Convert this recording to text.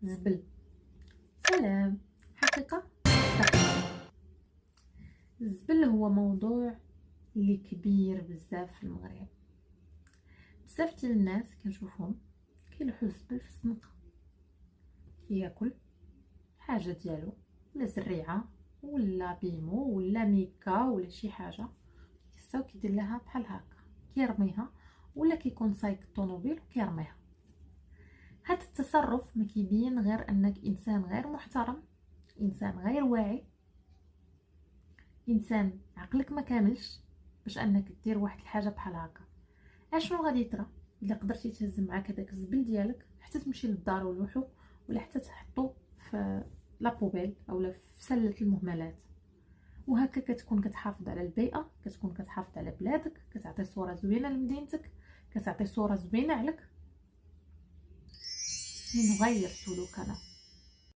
زبل. سلام. حقيقة دقيقة. الزبل هو موضوع اللي كبير بزاف في المغرب. بزاف ديال الناس كنشوفهم كيلوحوا الزبل في الزنقة، ياكل حاجه ديالو ولا زريعه ولا بيمو ولا ميكا ولا شي حاجه كيستاو كيدير لها بحال هكا كيرميها، ولا كيكون سايق الطوموبيل وكيرميها. هذا التصرف ما كيبين غير انك انسان غير محترم، انسان غير واعي، انسان عقلك ما كاملش باش انك دير واحد الحاجه بحال هكا. اشنو غادي يطرا الا قدرتي تهز معاك هذاك الزبل ديالك حتى تمشي للدار ولوحو، ولا حتى تحطو في لابوبيل اولا في سله المهملات؟ وهكا كتكون كتحافظ على البيئه، كتكون كتحافظ على بلادك، كتعطي صوره زوينه لمدينتك، كتعطي صوره زوينه عليك. نغير سلوكنا.